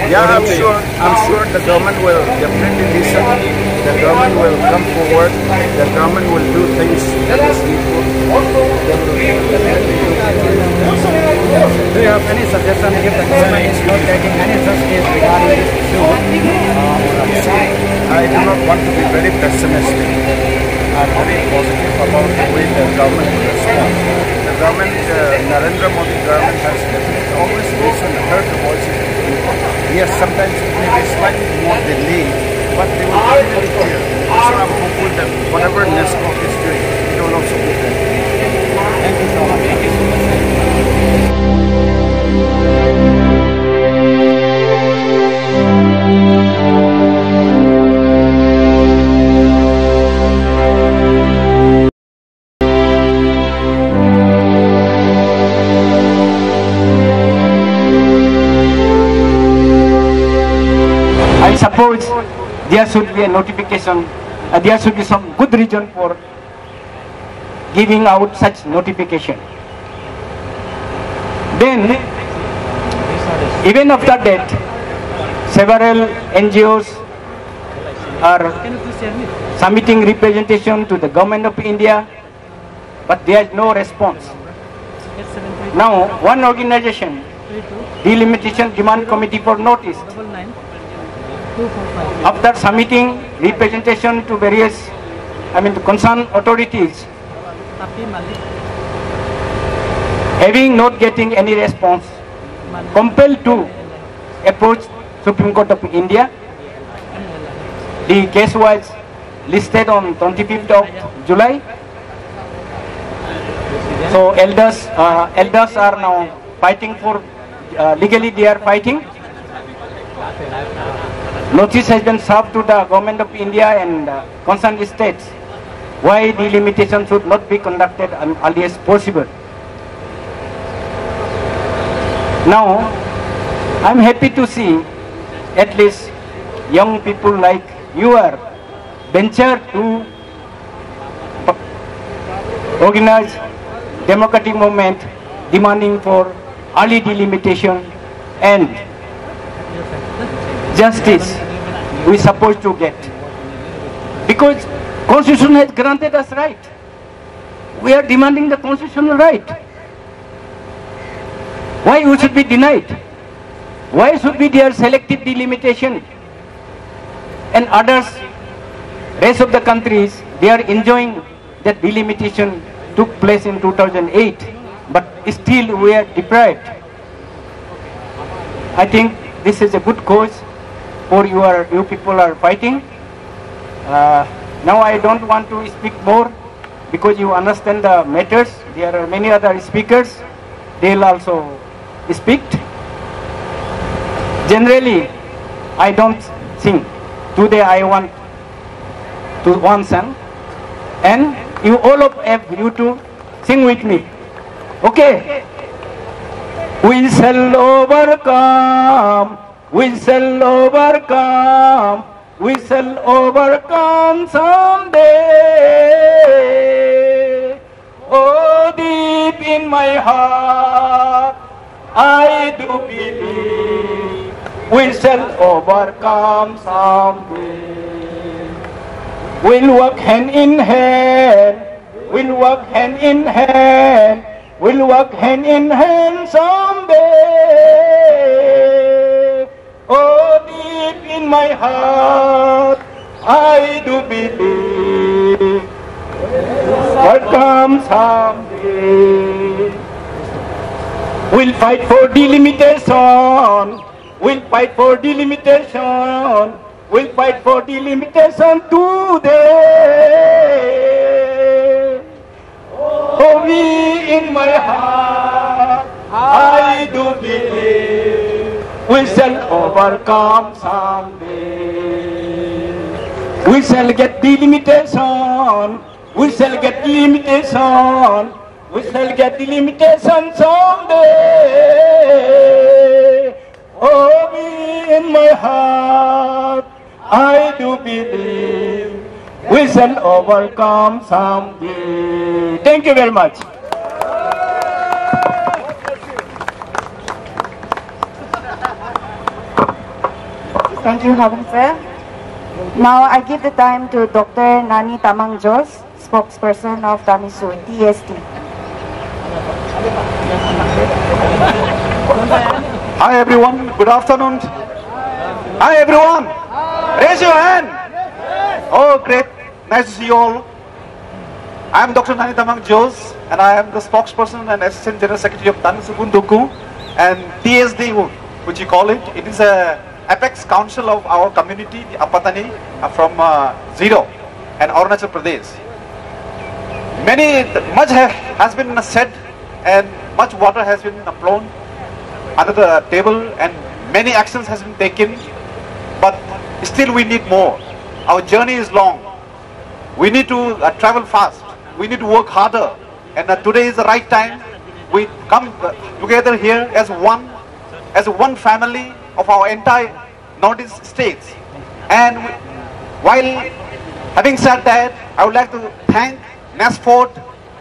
Yeah, I'm sure the government will definitely listen. The government will come forward. The government will do things that is needful. Do you have any suggestion if the government is not taking any such steps regarding this issue? I do not want to be very pessimistic. I'm very positive about the way the government will respond. The government, Narendra Modi government, has definitely always listened and heard the voices of the people. Yes, sometimes it may be slightly more delayed, but they will definitely hear. So I'm hopeful that whatever NESFOD is doing, it will also be done. Thank you so much. Thank you so much. I suppose there should be a notification, there should be some good reason for giving out such notification. Then, even after that, several NGOs are submitting representation to the government of India, but there is no response. Now, one organization, Delimitation Demand Committee for Notice, after submitting representation to various, concerned authorities, having not getting any response, compelled to approach Supreme Court of India. The case was listed on 25th of July. So elders are now fighting for, legally they are fighting. Notice has been served to the government of India and concerned states why delimitation should not be conducted as early as possible. Now, I am happy to see at least young people like you are venture to organize democratic movement demanding for early delimitation and justice we are supposed to get. Because Constitution has granted us right. We are demanding the constitutional right. Why we should be denied? Why should be there selective delimitation? And others, rest of the countries, they are enjoying that delimitation took place in 2008, but still we are deprived. I think this is a good cause for you people are fighting. Now I don't want to speak more because you understand the matters. There are many other speakers. They'll also speak. Generally, I don't sing. Today I want to one song, and you all of you to sing with me. Okay? We shall overcome. We shall overcome. We shall overcome someday. Oh, deep in my heart, I do believe we shall overcome someday. We'll walk hand in hand. We'll walk hand in hand. We'll walk hand in hand someday. Oh, deep in my heart, I do believe what comes someday. We'll fight for delimitation. We'll fight for delimitation. We'll fight for delimitation today. Oh, me in my heart, I do believe we shall overcome someday. We shall get delimitation. We shall get delimitation. We shall get delimitation someday. Oh, me in my heart, I do believe We shall overcome someday. Thank you very much. Thank you, Habang Sir. Now I give the time to Dr. Nani Tamang Jos, spokesperson of Tamisu, TST. Hi everyone, good afternoon. Hi everyone, raise your hand. Oh great, nice to see you all. I am Dr. Nani Tamang Jos and I am the spokesperson and Assistant General Secretary of Tamisu Bunduku and TSD, which you call it. It is a apex council of our community, the Apatani, from Zero and Arunachal Pradesh. Much has been said and much water has been flown under the table and many actions has been taken, but still we need more. Our journey is long. We need to travel fast. We need to work harder, and today is the right time. We come together here as one family of our entire Northeast states. And while having said that, I would like to thank NESFOD,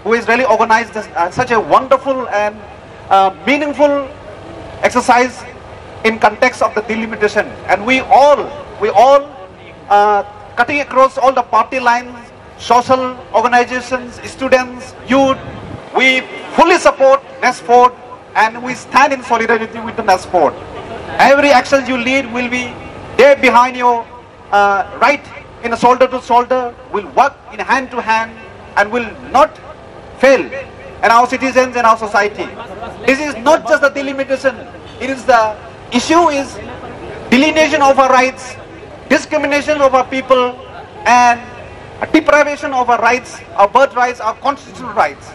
who has really organized this, such a wonderful and meaningful exercise in context of the delimitation. And we all cutting across all the party lines, social organizations, students, youth, we fully support NESFOD and we stand in solidarity with the NESFOD. Every action you lead will be there behind you, right in a shoulder to shoulder, will work in hand to hand and will not fail in our citizens and our society. This is not just the delimitation, it is the issue is delineation of our rights, discrimination of our people and deprivation of our rights, our birth rights, our constitutional rights.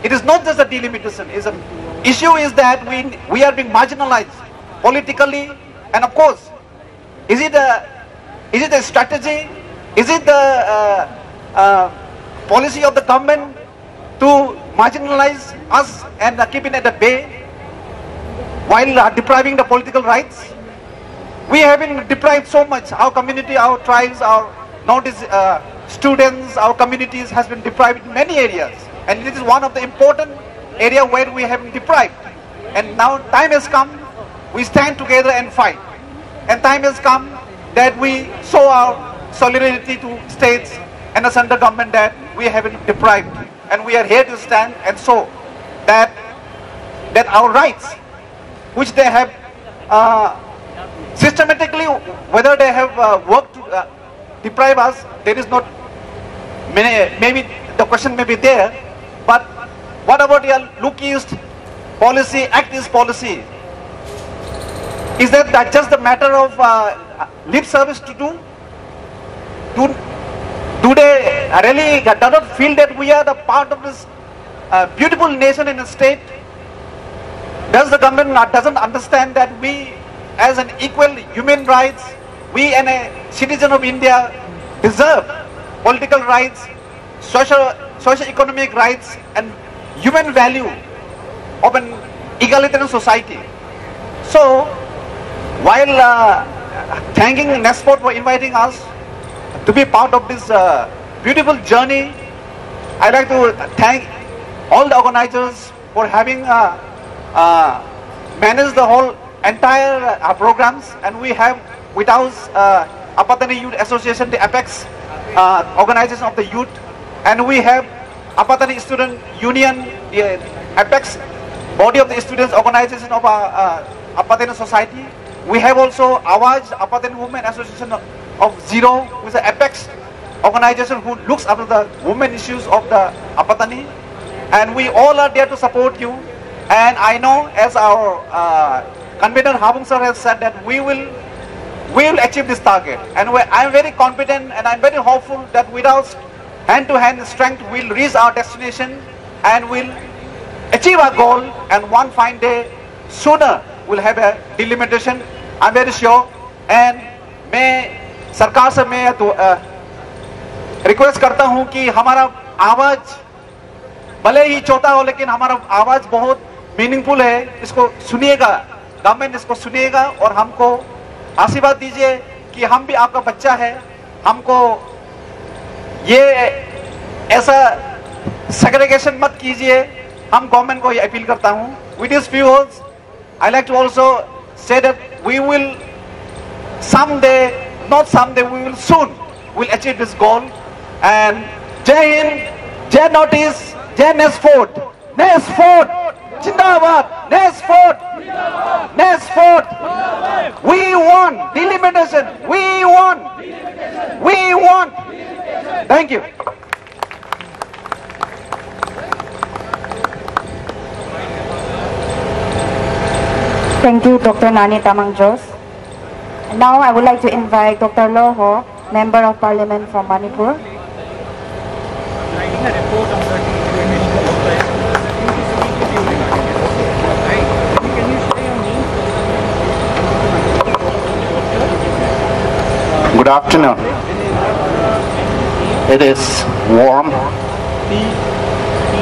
It is not just a delimitation, issue is that we are being marginalized politically, and of course, is it a strategy? Is it the policy of the government to marginalize us and keep it at the bay while depriving the political rights? We have been deprived so much. Our community, our tribes, our Northeast students, our communities has been deprived in many areas, and this is one of the important area where we have been deprived. And now time has come. We stand together and fight. And time has come that we show our solidarity to states and the central government that we have been deprived. And we are here to stand and show that our rights, which they have systematically, whether they have worked to deprive us, there is not, maybe the question may be there, but what about your look east policy, act east policy? Is that just a matter of lip service to do? Do they really do not feel that we are the part of this beautiful nation in a state? Does the government doesn't understand that we as an equal human rights, we and a citizen of India deserve political rights, socio-economic rights and human value of an egalitarian society? So, while thanking NESFOD for inviting us to be part of this beautiful journey, I'd like to thank all the organizers for having managed the whole entire programs. And we have with us Apatani Youth Association, the apex organization of the youth, and we have Apatani Student Union, the apex body of the students organization of Apatani society. We have also Awaj, Apatani Women Association of Zero, who is the apex organization who looks after the women issues of the Apatani. And we all are there to support you. And I know, as our convener Habung sir has said, that we will achieve this target. And I am very confident and I am very hopeful that with our hand-to-hand strength, we'll reach our destination and we'll achieve our goal. And one fine day, sooner we'll have a delimitation. I'm very sure. And मैं सरकार से मैं request करता हूं कि हमारा आवाज भले ही छोटा हो, लेकिन हमारा आवाज बहुत मीनिंगफुल है. इसको सुनिएगा, गवर्नमेंट इसको सुनिएगा और हमको आशीर्वाद दीजिए कि हम भी आपका बच्चा है. हमको ये ऐसा सेग्रीगेशन मत कीजिए, हम गवर्नमेंट को ये अपील करता हूं. With these few words, I like to also say that we will someday, not someday, we will soon will achieve this goal. And Jai Hind, Jai Notice, Jai NESFOD, NESFOD, Jindabad, NESFOD, NESFOD. We want delimitation. We want. We want. Thank you. Thank you, Dr. Nani Tamang Jos. Now I would like to invite Dr. Loho, Member of Parliament from Manipur. Good afternoon. It is warm,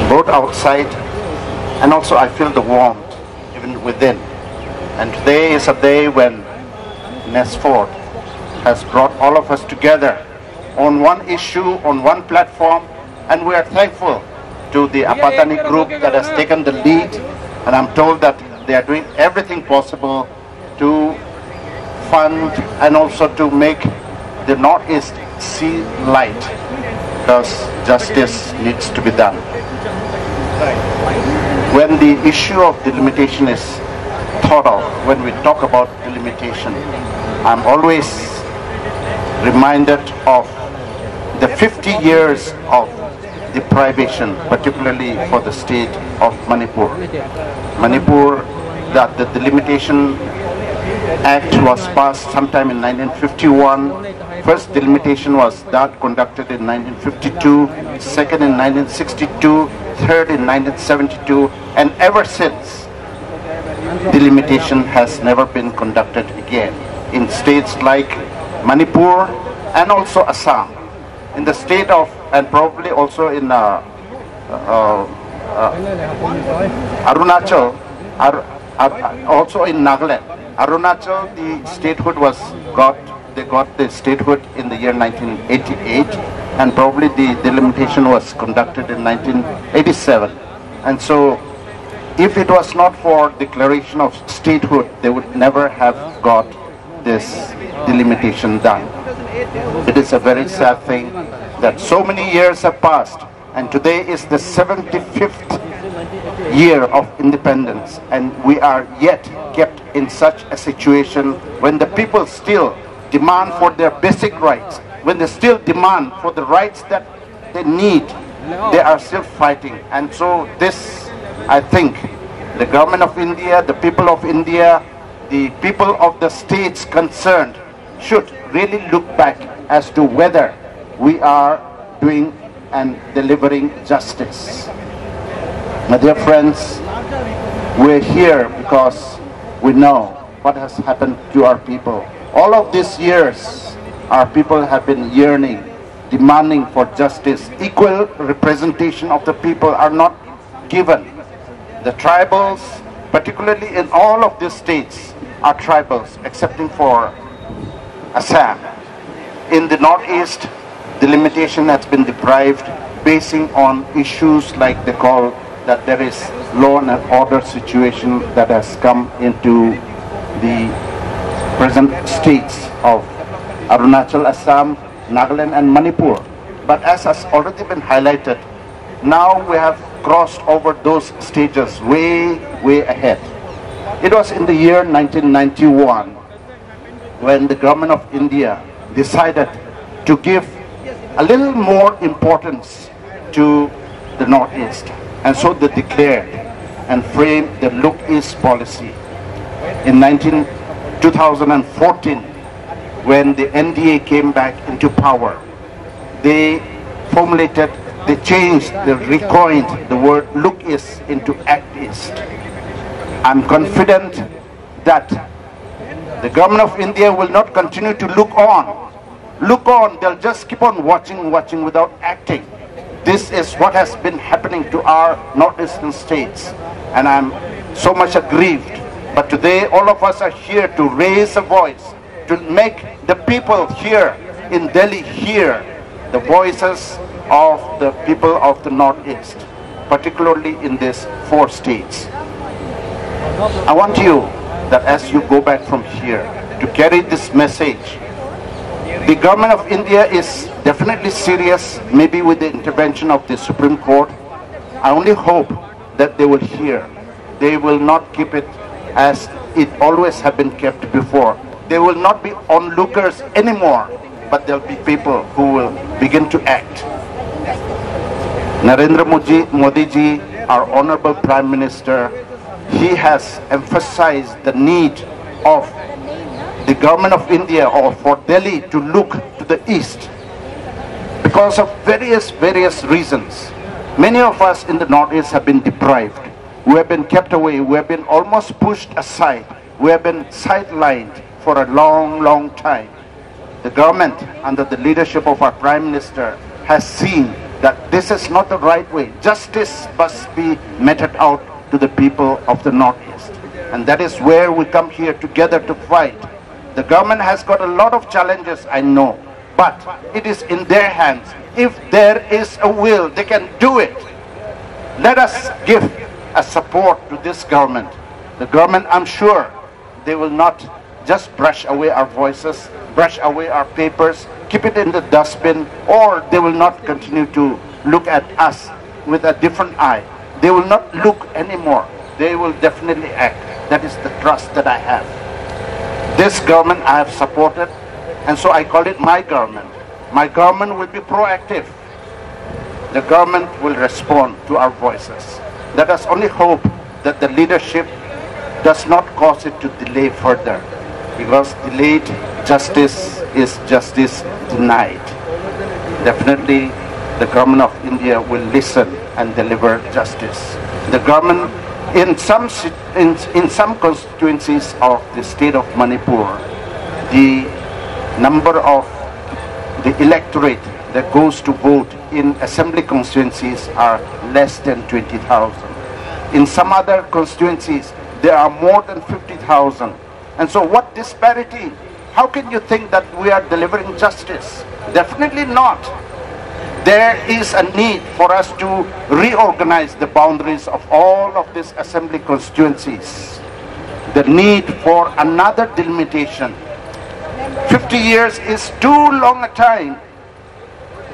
both outside, and also I feel the warmth even within. And today is a day when NESFOD has brought all of us together on one issue, on one platform, and we are thankful to the Apatani group that has taken the lead, and I'm told that they are doing everything possible to fund and also to make the Northeast see light, because justice needs to be done. When the issue of delimitation is thought of, when we talk about delimitation, I'm always reminded of the 50 years of deprivation, particularly for the state of Manipur. Manipur, that the Delimitation Act was passed sometime in 1951. First delimitation was that conducted in 1952, second in 1962, third in 1972, and ever since, delimitation has never been conducted again in states like Manipur and also Assam. In the state of, and probably also in Arunachal, also in Nagaland. Arunachal, the statehood they got the statehood in the year 1988, and probably the delimitation was conducted in 1987. And so, if it was not for declaration of statehood, they would never have got this delimitation done. It is a very sad thing that so many years have passed, and today is the 75th year of independence, and we are yet kept in such a situation when the people still demand for their basic rights, when they still demand for the rights that they need, they are still fighting. And so this, I think, the government of India, the people of India, the people of the states concerned should really look back as to whether we are doing and delivering justice. My dear friends, we're here because we know what has happened to our people. All of these years, our people have been yearning, demanding for justice. Equal representation of the people are not given. The tribals, particularly in all of these states, are tribals, excepting for Assam. In the Northeast, delimitation has been deprived, basing on issues like they call that there is law and order situation that has come into the present states of Arunachal, Assam, Nagaland and Manipur. But as has already been highlighted, now we have crossed over those stages way ahead. It was in the year 1991 when the government of India decided to give a little more importance to the Northeast. And so they declared and framed the Look East policy. In 2014, when the NDA came back into power, they formulated, they changed, they recoined the word Look East into Act East. I'm confident that the government of India will not continue to look on. Look on, they'll just keep on watching without acting. This is what has been happening to our northeastern states, and I'm so much aggrieved. But today all of us are here to raise a voice, to make the people here in Delhi hear the voices of the people of the Northeast, particularly in these 4 states. I want you that as you go back from here to carry this message. The government of India is definitely serious, maybe with the intervention of the Supreme Court. I only hope that they will hear. They will not keep it as it always have been kept before. They will not be onlookers anymore, but there will be people who will begin to act. Narendra Modi ji, our Honorable Prime Minister, he has emphasized the need of the government of India or for Delhi to look to the east because of various reasons. Many of us in the Northeast have been deprived. We have been kept away. We have been almost pushed aside. We have been sidelined for a long time. The government, under the leadership of our Prime Minister, has seen that this is not the right way. Justice must be meted out to the people of the Northeast. And that is where we come here together to fight. The government has got a lot of challenges, I know, but it is in their hands. If there is a will, they can do it. Let us give a support to this government. The government, I'm sure, they will not just brush away our voices, brush away our papers, keep it in the dustbin, or they will not continue to look at us with a different eye. They will not look anymore. They will definitely act. That is the trust that I have. This government I have supported, and so I call it my government. My government will be proactive. The government will respond to our voices. Let us only hope that the leadership does not cause it to delay further, because delayed justice is justice denied. Definitely the government of India will listen and deliver justice. The government in some constituencies of the state of Manipur, the number of the electorate that goes to vote in assembly constituencies are less than 20,000. In some other constituencies, there are more than 50,000. And so what disparity? How can you think that we are delivering justice? Definitely not. There is a need for us to reorganize the boundaries of all of these assembly constituencies. The need for another delimitation. 50 years is too long a time.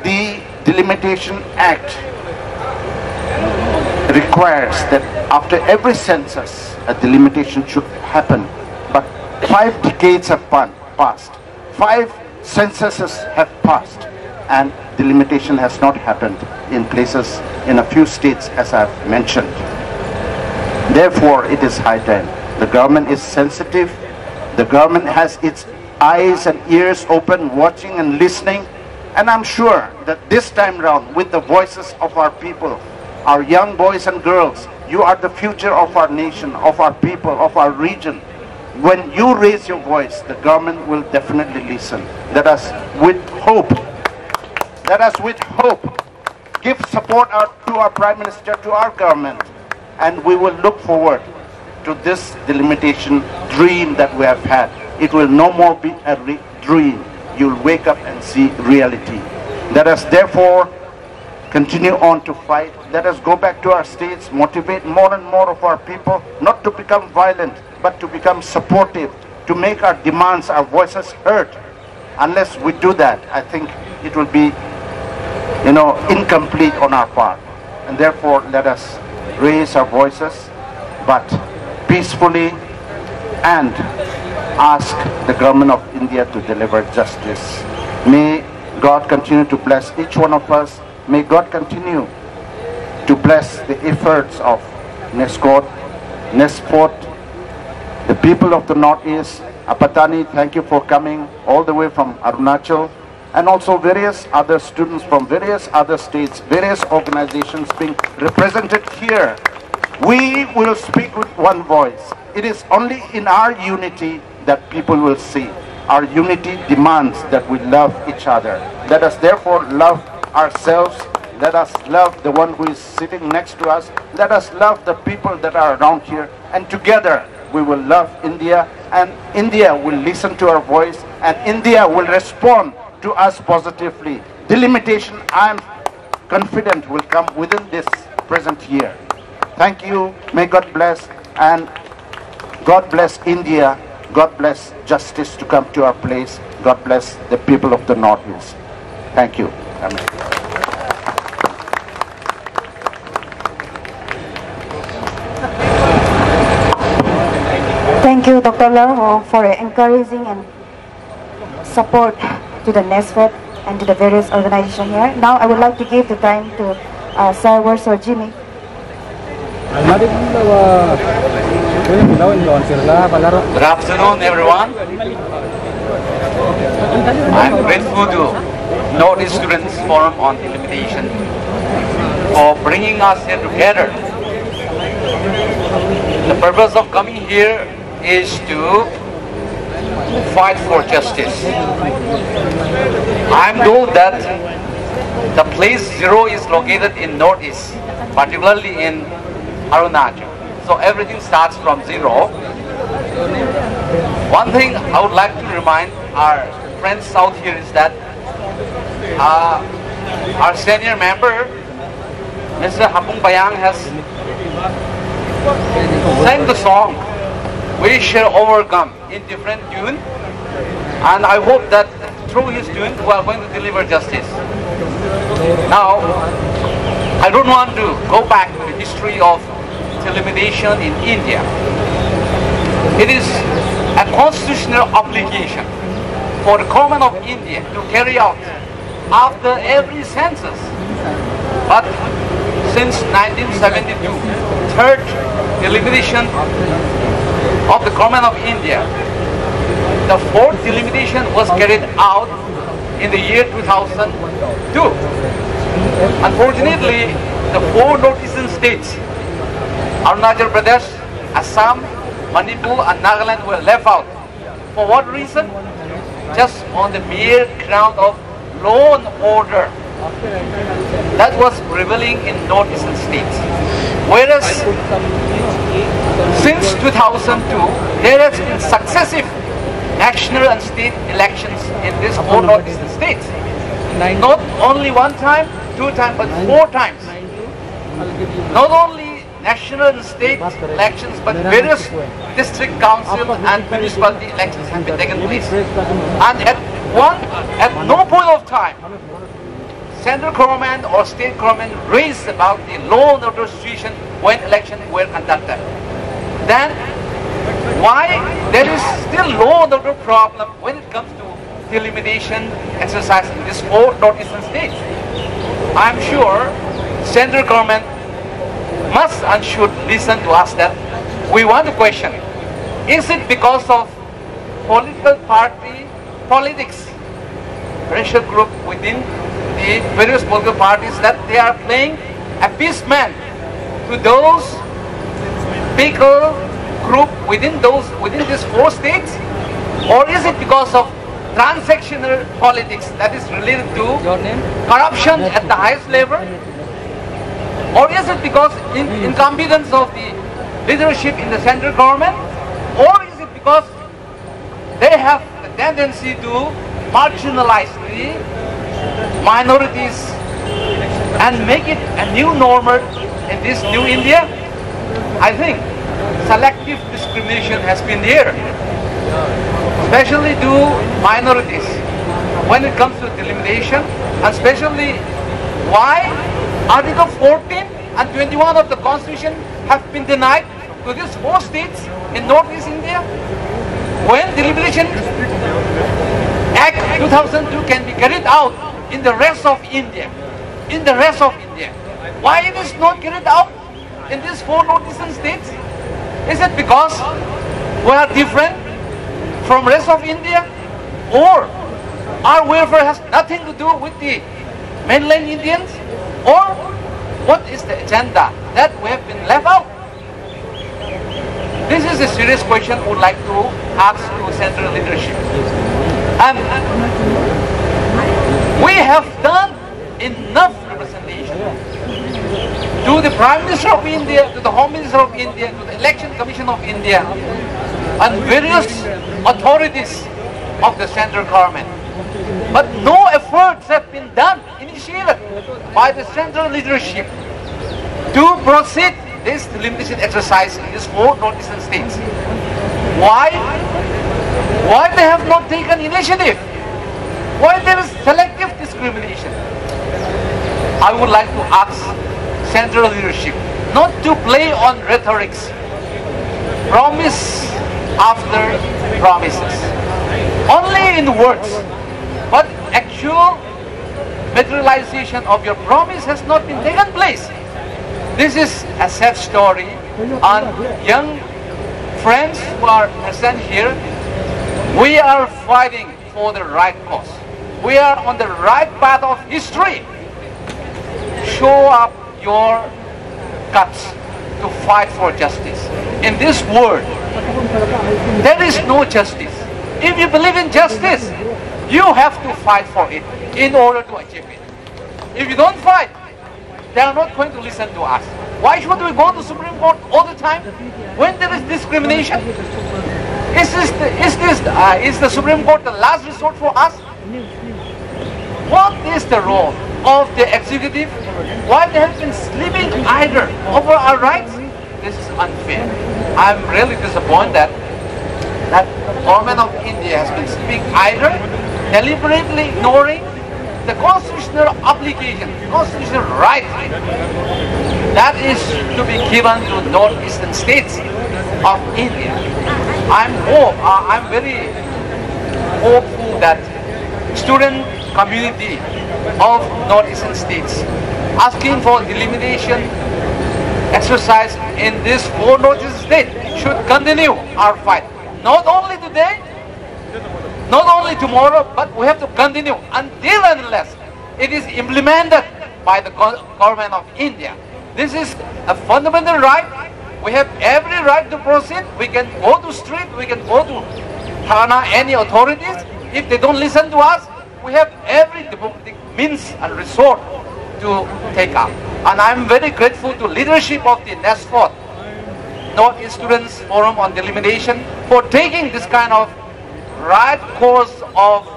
The Delimitation Act requires that after every census, a delimitation should happen. But 5 decades have passed. 5 censuses have passed, and delimitation has not happened in places, in a few states, as I've mentioned. Therefore, it is high time. The government is sensitive. The government has its eyes and ears open, watching and listening. And I'm sure that this time round, with the voices of our people, our young boys and girls, you are the future of our nation, of our people, of our region. When you raise your voice, the government will definitely listen. Let us, with hope, give support to our Prime Minister, to our government, and we will look forward to this delimitation dream that we have had. It will no more be a dream. You'll wake up and see reality. Let us therefore continue on to fight. Let us go back to our states, motivate more and more of our people, not to become violent, but to become supportive, to make our demands, our voices heard. Unless we do that, I think it will be, incomplete on our part. And therefore, let us raise our voices, but peacefully, and ask the government of India to deliver justice. May God continue to bless each one of us. May God continue to bless the efforts of NESFOD, the people of the Northeast. Apatani, thank you for coming all the way from Arunachal, and also various other students from various other states, various organizations being represented here. We will speak with one voice. It is only in our unity that people will see. Our unity demands that we love each other. Let us therefore love ourselves. Let us love the one who is sitting next to us. Let us love the people that are around here. And together we will love India, and India will listen to our voice, and India will respond to us positively. delimitation, I am confident, will come within this present year. Thank you. May God bless, and God bless India. God bless justice to come to our place. God bless the people of the Northeast. Thank you. Amen. Thank you, Dr. Larho, for your encouraging and support to the NESFOD and to the various organizations here. Now I would like to give the time to Sir Warsaw Jimmy. Good afternoon, everyone. I'm grateful to Northeast Students Forum on Delimitation for bringing us here together. The purpose of coming here is to fight for justice. I'm told that the place 0 is located in Northeast, particularly in Arunachal. So everything starts from 0. One thing I would like to remind our friends out here is that our senior member, Mr. Hapung Bayang, has sang the song "We Shall Overcome" in different tune, and I hope that through his tune we are going to deliver justice. Now, I don't want to go back to the history of delimitation in India. It is a constitutional obligation for the government of India to carry out after every census. But since 1972, third delimitation of the government of India, the fourth delimitation was carried out in the year 2002. Unfortunately, the 4 northeastern states, Arunachal Pradesh, Assam, Manipur and Nagaland, were left out. For what reason? Just on the mere ground of law and order that was prevailing in northeastern states. Whereas since 2002, there has been successive national and state elections in these 4 northeastern states. Not only 1 time, 2 times, but 4 times. Not only national and state elections, but various district council and municipality elections have been taken place. And at no point of time, central government or state government raised about the law and order situation when elections were conducted. Then, why there is still law and order problem when it comes to delimitation exercise in these 4 northeastern states? I'm sure central government must and should listen to us. That we want to question, is it because of political party politics, racial group within the various political parties, that they are playing appeasement to those people group within these 4 states? Or is it because of transactional politics that is related to corruption at the highest level? Or is it because incompetence of the leadership in the central government? Or is it because they have a tendency to marginalize the minorities and make it a new normal in this new India? I think selective discrimination has been there, especially to minorities when it comes to delimitation, and especially why Article 14 and 21 of the Constitution have been denied to these 4 states in Northeast India, when Delimitation Act 2002 can be carried out in the rest of India. In the rest of India, why it is not carried out in these 4 northeastern states? Is it because we are different from rest of India, or our welfare has nothing to do with the mainland Indians, or what is the agenda that we have been left out? This is a serious question we would like to ask to central leadership. And we have done enough representation to the Prime Minister of India, to the Home Minister of India, to the Election Commission of India, and various authorities of the central government. But no efforts have been done, initiated by the central leadership to proceed this delimitation exercise in these 4 northeastern states. Why? Why they have not taken initiative? Why there is selective discrimination? I would like to ask central leadership not to play on rhetorics, promise after promises, only in words, but actual materialization of your promise has not been taken place. This is a sad story, and young friends who are present here, we are fighting for the right cause. We are on the right path of history. Show up your guts to fight for justice. In this world, there is no justice. If you believe in justice, you have to fight for it in order to achieve it. If you don't fight, they are not going to listen to us. Why should we go to Supreme Court all the time when there is discrimination? Is the Supreme Court the last resort for us? What is the role of the executive? Why they have been sleeping idle over our rights? This is unfair. I'm really disappointed that the government of India has been sleeping idle, deliberately ignoring the constitutional obligation, constitutional right that is to be given to northeastern states of India. I'm very hopeful that student community of northeastern states asking for delimitation exercise in this 4 northeastern states should continue our fight. Not only today, not only tomorrow, but we have to continue until and unless it is implemented by the government of India. This is a fundamental right. We have every right to proceed. We can go to street, we can go to Thana, any authorities. If they don't listen to us, we have every democratic means and resort to take up. And I'm very grateful to leadership of the NESFOD, Northeast Students Forum on Delimitation, for taking this kind of right course of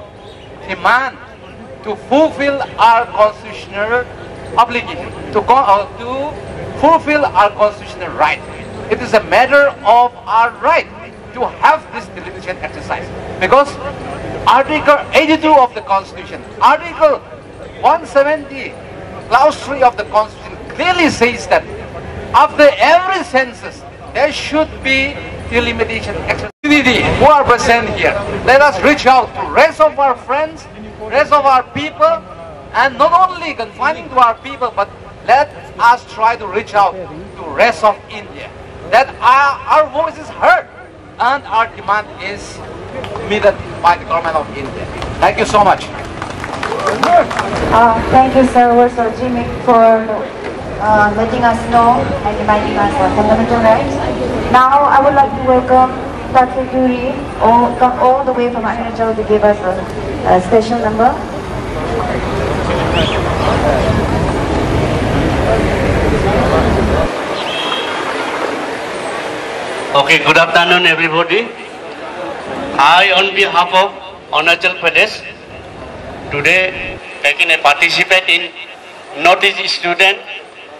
demand to fulfill our constitutional obligation, to fulfill our constitutional right. It is a matter of our right to have this delimitation exercise, because Article 82 of the Constitution, Article 170, Clause 3 of the Constitution clearly says that after every census, there should be delimitation exercise. Who are present here, let us reach out to rest of our friends, rest of our people, and not only confining to our people, but let us try to reach out to rest of India, that our voice is heard and our demand is met by the government of India. Thank you so much. Thank you, Sir Warsaw Jimmy, for letting us know and reminding us of fundamental rights. Now, I would like to welcome Dr. Yuri, come all the way from Arunachal to give us a special number. Okay, good afternoon everybody. I, on behalf of Arunachal Pradesh, today taking a participate in Northeast Student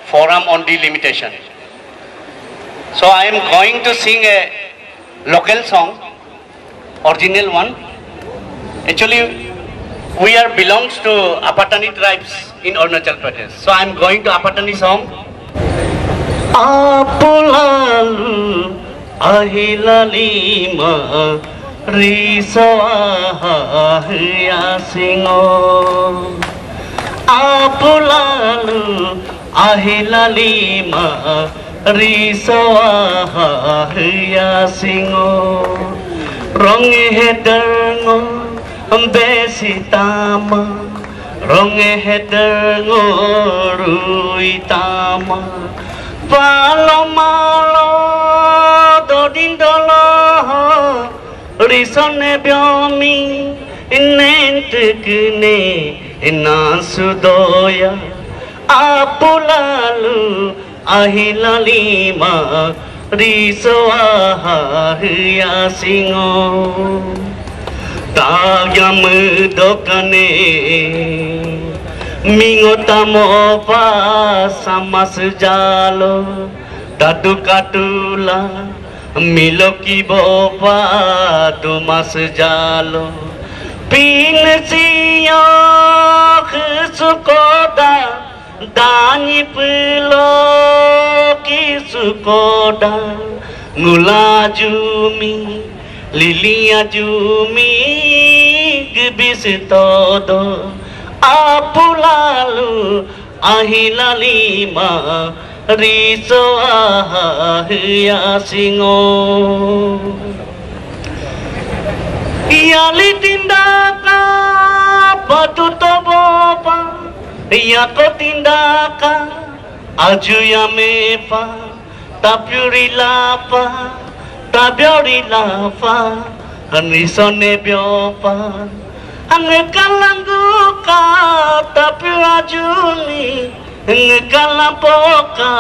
Forum on Delimitation. So I am going to sing a local song, original one. Actually, we are belongs to Apatani tribes in Arunachal Pradesh. So I am going to Apatani song. Apulalu ahilalima risawa yasingo. Apulalu ahilalima risawa yasingo. Ronge hedango besitama, ronge hedango ruitama. Palomalo dodindolo risone biomi nentukne nasudoya. Apulalu ahilalima risoa yasingo. Tayam dokane Mingotamo pa samas jalo Tatu katula Miloki bopa tumas jalo Pin siyo sukoda Dani pilo ki sukoda Ngula jumi Lilia jumi Gbis todo Apu lalu ahila lima Riso ahya singo Iyali tindaka Patuto bopa Iyako tindaka Aju yamepa Tapyuri lapa Tabyori lapa Riso nebyopa Ngekalanguka Tapi wajuni Ngekalampoka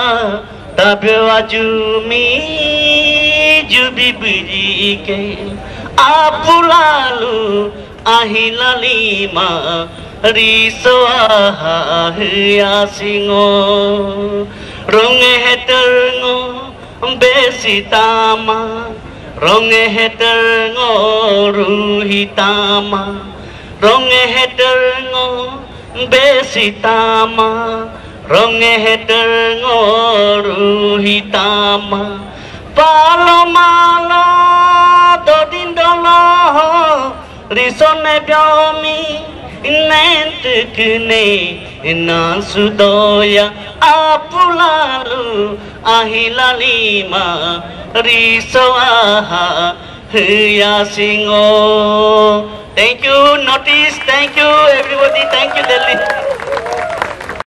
Tapi wajumi Jubi birike Apu lalu Ahila lima Riso ahya singo Ronge heterengo Besitama Ronge heterengo Ruhitama Ronge heterengo Besitama Ronge heterengo Ruhitama Palomalo Dodindolo Risone biomi Nentukne Nansudoya Apulalu Ahila lima Riso ahya singo. Thank you, notice, thank you everybody, thank you Delhi.